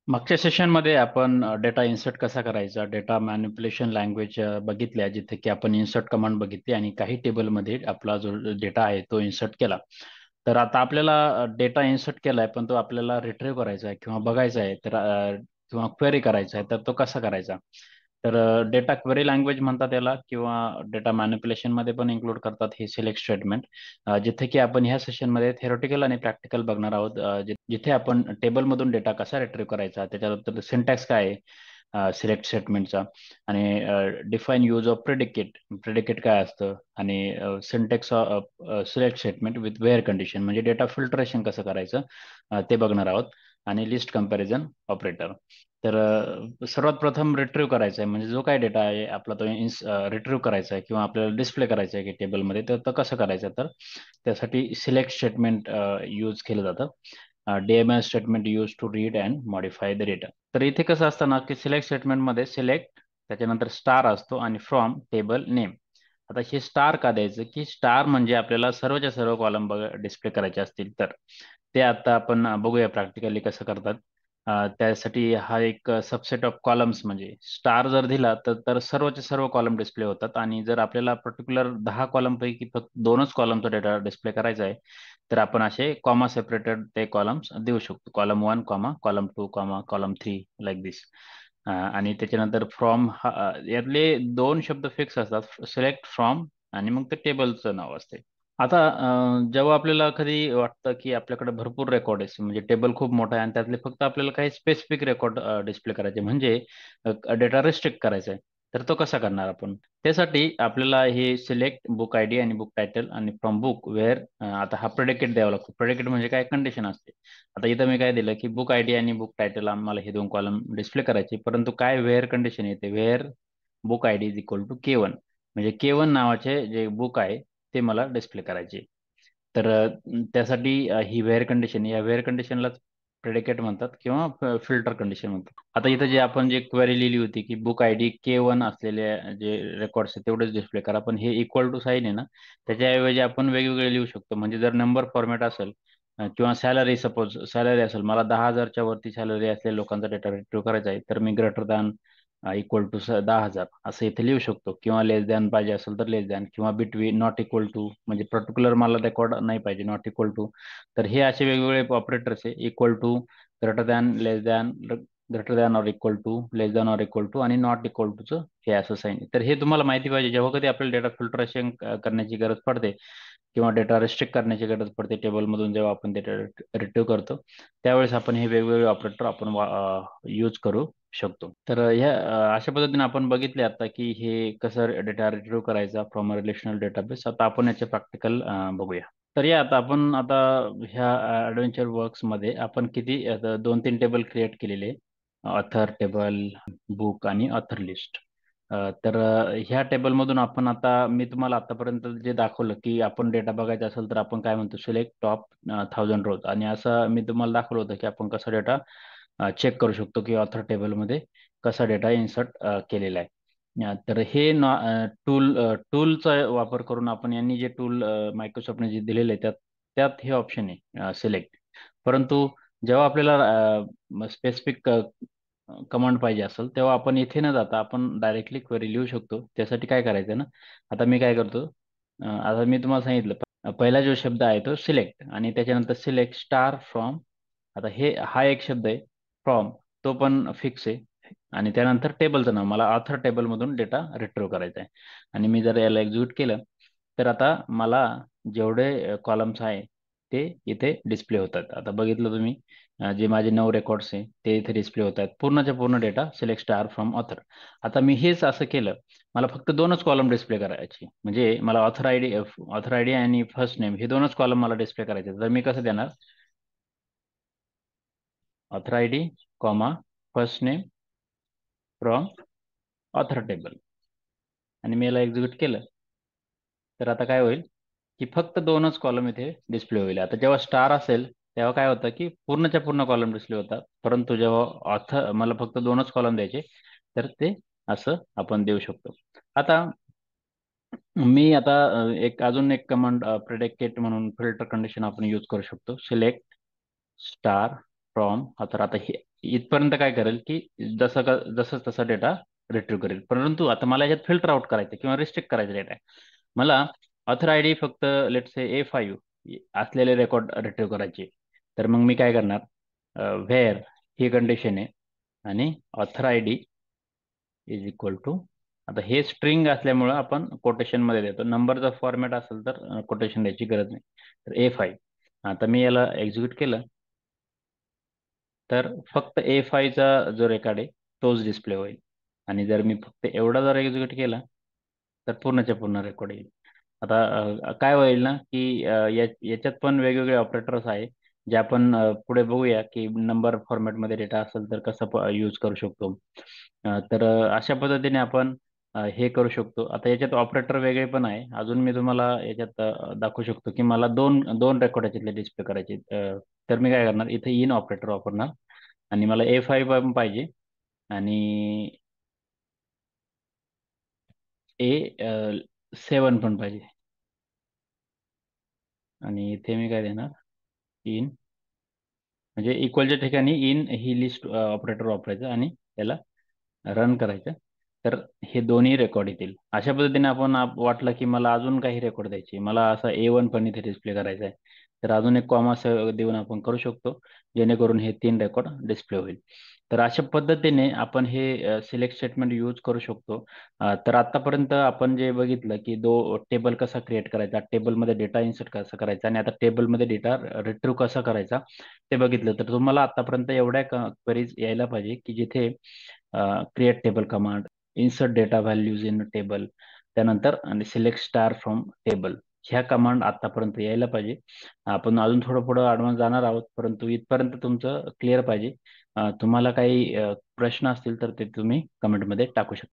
मागच्या सेशनमध्ये आपण डेटा इन्सर्ट कसा करायचा, डेटा मॅनिप्युलेशन लँग्वेज बघितल्या, जिथे की आपण इन्सर्ट कमांड बघितली आणि काही टेबलमध्ये आपला जो डेटा आहे तो इन्सर्ट केला. तर आता आपल्याला डेटा इन्सर्ट केलाय, पण तो आपल्याला रिट्रीव्ह करायचा आहे किंवा बघायचा आहे, तर किंवा क्वेरी करायचा आहे, तर तो कसा करायचा. तर डेटा क्वेरी लँग्वेज म्हणतात याला, किंवा डेटा मॅनिप्युलेशन मध्ये पण इन्क्लूड करतात हे सिलेक्ट स्टेटमेंट. जिथे की आपण ह्या सेशनमध्ये थेरोटिकल आणि प्रॅक्टिकल बघणार आहोत, जिथे आपण टेबलमधून डेटा कसा रिट्रीव्ह करायचा, त्याच्याबद्दल सिंटॅक्स काय आहे सिलेक्ट स्टेटमेंटचा, आणि define use of predicate, predicate काय असतं, आणि syntax select statement with where condition, म्हणजे डेटा फिल्टरेशन कसं करायचं ते बघणार आहोत, आणि लिस्ट कंपॅरिझन ऑपरेटर. तर सर्वात प्रथम रिट्रीव्ह करायचा आहे, म्हणजे जो काय डेटा आहे आपला तो रिट्रीव्ह करायचा आहे किंवा आपल्याला डिस्प्ले करायचा आहे की टेबलमध्ये, तर तो कसं करायचं, तर त्यासाठी सिलेक्ट स्टेटमेंट यूज केलं जातं. DML statement use to read and modify the data. तर इथे कसं असतं ना, की सिलेक्ट स्टेटमेंटमध्ये सिलेक्ट, त्याच्यानंतर स्टार असतो आणि फ्रॉम टेबल नेम. आता हे स्टार का द्यायचं, की स्टार म्हणजे आपल्याला सर्वच्या सर्व कॉलम डिस्प्ले करायचे असतील तर ते आता आपण बघूया प्रॅक्टिकली कसं करतात. त्यासाठी हा एक सबसेट ऑफ कॉलम्स, म्हणजे स्टार जर दिला तर सर्वचे सर्व कॉलम डिस्प्ले होतात, आणि जर आपल्याला पर्टिक्युलर 10 कॉलम पैकी फक्त दोनच कॉलमचा डेटा डिस्प्ले करायचा आहे, तर आपण असे कॉमा सेपरेटेड ते कॉलम्स देऊ शकतो, column 1 comma column 2 comma column 3 like this. आणि त्याच्यानंतर फ्रॉम, यातले दोन शब्द फिक्स असतात, सिलेक्ट फ्रॉम आणि मग ते टेबलचं नाव असते. आता जेव्हा आपल्याला कधी वाटतं की आपल्याकडे भरपूर रेकॉर्ड आहे, म्हणजे टेबल खूप मोठा आहे आणि त्यातले फक्त आपल्याला काही स्पेसिफिक रेकॉर्ड डिस्प्ले करायचे, म्हणजे डेटा रिस्ट्रिक्ट करायचा आहे, तर तो कसा करणार आपण. त्यासाठी आपल्याला हे सिलेक्ट बुक आय डी आणि बुक टायटल आणि फ्रॉम बुक वेअर, आता हा प्रेडिकेट द्यावा लागतो. प्रेडिकेट म्हणजे काय, कंडिशन असते. आता इथं मी काय दिलं की बुक आय डी आणि बुक टायटल आम्हाला हे दोन कॉलम डिस्प्ले करायचे, परंतु काय वेअर कंडिशन येते, where book I D is equal to K1, म्हणजे K1 नावाचे जे बुक आहे ते मला डिस्प्ले करायचे. तर त्यासाठी ही वेअर कंडिशन, या वेअर कंडिशनलाच प्रेडिकेट म्हणतात किंवा फिल्टर कंडिशन म्हणतात. आता इथं जे आपण जे क्वेरी लिहिली होती की बुक आय डी K1 असलेले जे रेकॉर्ड्स आहेत तेवढेच डिस्प्ले करा, पण हे इक्वल टू साईन आहे ना, त्याच्याऐवजी आपण वेगवेगळे लिहू शकतो. म्हणजे जर नंबर फॉर्मॅट असेल किंवा सॅलरी, सपोज सॅलरी असेल, मला 10,000च्या वरती सॅलरी असलेल्या लोकांचा डेटा रिट्रीव्ह करायचा आहे, तर मी ग्रेटर दॅन इक्वल टू 10,000 असं इथे लिहू शकतो, किंवा लेस दॅन पाहिजे असेल तर लेस दॅन, किंवा बिटवीन, नॉट इक्वल टू, म्हणजे पर्टिक्युलर मला रेकॉर्ड नाही पाहिजे, नॉट इक्वल टू. तर हे असे वेगवेगळे ऑपरेटर्स आहे, equal to, greater than, less than, greater than or equal to, less than or equal to, आणि नॉट इक्वल टूचं हे असं साईन. तर हे तुम्हाला माहिती पाहिजे जेव्हा कधी आपल्याला डेटा फिल्टरेशन करण्याची गरज पडते किंवा डेटा रिस्ट्रिक्ट करण्याची गरज पडते टेबलमधून, जेव्हा आपण डेटा रिट्रीव्ह करतो, त्यावेळेस आपण हे वेगवेगळे ऑपरेटर आपण यूज करू शकतो. तर ह्या अशा पद्धतीने आपण बघितले आता की हे कसं डेटा रिट्रीव्ह करायचा फ्रॉम अ रिलेशनल डेटाबेस. आता आपण याचे प्रॅक्टिकल बघूया. तर या आता आपण आता ह्या ॲडव्हेंचर वर्क्समध्ये आपण किती आता 2-3 टेबल क्रिएट केलेले, ऑथर टेबल, बुक आणि ऑथर लिस्ट. तर ह्या टेबलमधून आपण आता, मी तुम्हाला आतापर्यंत जे दाखवलं की आपण डेटा बघायचा असेल तर आपण काय म्हणतो, सिलेक्ट टॉप 1000 रोज, आणि असं मी तुम्हाला दाखवलं होतं की आपण कसा डेटा चेक करू शकतो की ऑथर टेबलमध्ये कसा डेटा इन्सर्ट केलेला आहे. तर हे टूलचा वापर करून आपण, यांनी जे टूल मायक्रोसॉफ्टने जे दिलेले आहे त्यात त्यात हे ऑप्शन आहे सिलेक्ट. परंतु जेव्हा आपल्याला स्पेसिफिक कमांड पाहिजे असेल, तेव्हा आपण इथे न जाता आपण डायरेक्टली क्वेरी लिहू शकतो. त्यासाठी काय करायचं ना, आता मी काय करतो, आता मी तुम्हाला सांगितलं, पहिला जो शब्द आहे तो सिलेक्ट, आणि त्याच्यानंतर सिलेक्ट स्टार फ्रॉम. आता हा एक शब्द आहे फ्रॉम, तो पण फिक्स आहे, आणि त्यानंतर टेबलचं नाव, मला ऑथर टेबलमधून डेटा रिट्रीव्ह करायचा आहे. आणि मी जर याला एक्झिक्यूट केलं, तर आता मला जेवढे कॉलम्स आहे ते इथे डिस्प्ले होतात. आता बघितलं तुम्ही, जे माझे 9 रेकॉर्ड्स आहे ते इथे डिस्प्ले होत आहेत, पूर्णच्या पूर्ण data select star from author. आता मी हेच असं केलं, मला फक्त दोनच कॉलम डिस्प्ले करायचे, म्हणजे मला ऑथर आय डी आणि फर्स्ट नेम हे दोनच कॉलम मला डिस्प्ले करायचे. तर मी कसं देणार, author I D comma first name from author table, आणि मी याला एक्झिक्यूट केलं, तर आता काय होईल की फक्त दोनच कॉलम इथे डिस्प्ले होईल. आता जेव्हा स्टार असेल तेव्हा काय होतं की पूर्णच्या पूर्ण कॉलम डिस्प्ले होतात, परंतु जेव्हा ऑथर, मला फक्त दोनच कॉलम द्यायचे, तर ते असं आपण देऊ शकतो. आता मी आता अजून एक कमांड, प्रेडिकेट म्हणून फिल्टर कंडिशन आपण यूज करू शकतो, सिलेक्ट स्टार फ्रॉम ऑथर. आता हे इथपर्यंत काय करेल की जसं तसा डेटा रिट्रीव्ह करेल. परंतु आता मला याच्यात फिल्टर आउट करायचं किंवा रिस्ट्रिक्ट करायचं डेटा आहे. मला ऑथर आय डी फक्त लेट से A5 असलेले रेकॉर्ड रिट्रीव्ह करायचे. तर मग मी काय करणार, व्हेअर ही कंडिशन आहे आणि author I D is equal to, आता हे स्ट्रिंग असल्यामुळं आपण कोटेशन मध्ये देतो. नंबरचा फॉर्मॅट असेल तर कोटेशन द्यायची गरज नाही. तर A5, आता मी याला एक्झिक्यूट केलं तर फक्त A5चा जो रेकॉर्ड आहे तोच डिस्प्ले होईल. आणि जर मी फक्त एवढा जर एक्झिक्यूट केला तर पूर्णच्या पूर्ण रेकॉर्ड येईल. आता काय होईल ना की याच्यात पण वेगवेगळे ऑपरेटर्स आहे जे आपण पुढे बघूया की नंबर फॉर्मॅटमध्ये डेटा असेल तर कसं यूज करू शकतो. तर अशा पद्धतीने आपण हे करू शकतो. आता याच्यात ऑपरेटर वेगळे पण आहे. अजून मी तुम्हाला याच्यात दाखवू शकतो की मला दोन दोन रेकॉर्ड याच्यातले डिस्प्ले करायचे. तर मी काय करणार, इथे इन ऑपरेटर वापरणार आणि मला A5 पण पाहिजे आणि A7 पण पाहिजे. आणि इथे मी काय देणार, इन, म्हणजे इक्वलच्या ठिकाणी इन ही लिस्ट ऑपरेटर वापरायचं आणि त्याला रन करायचं. तर हे दोन्ही रेकॉर्ड येतील. अशा पद्धतीने आपण वाटलं की मला अजून काही रेकॉर्ड द्यायची, मला असा A1 पण इथे डिस्प्ले करायचा आहे, तर अजून एक कॉमा देऊन आपण करू शकतो जेणेकरून हे तीन रेकॉर्ड डिस्प्ले होईल. तर अशा पद्धतीने आपण हे सिलेक्ट स्टेटमेंट यूज करू शकतो. तर आतापर्यंत आपण जे बघितलं की टेबल कसा क्रिएट करायचा, टेबलमध्ये डेटा इन्सर्ट कसा करायचा आणि आता टेबलमध्ये डेटा रिट्रीव्ह कसा करायचा ते बघितलं. तर तुम्हाला आतापर्यंत एवढ्या क्वेरीज यायला पाहिजे की जिथे create table command, insert data values in table, त्यानंतर आणि सिलेक्ट स्टार फ्रॉम टेबल, ह्या कमांड आतापर्यंत यायला पाहिजे. आपण अजून थोडं पुढं ॲडव्हान्स जाणार आहोत, परंतु इथपर्यंत तुमचं क्लिअर पाहिजे. तुम्हाला काही प्रश्न असतील तर ते तुम्ही कमेंटमध्ये टाकू शकता.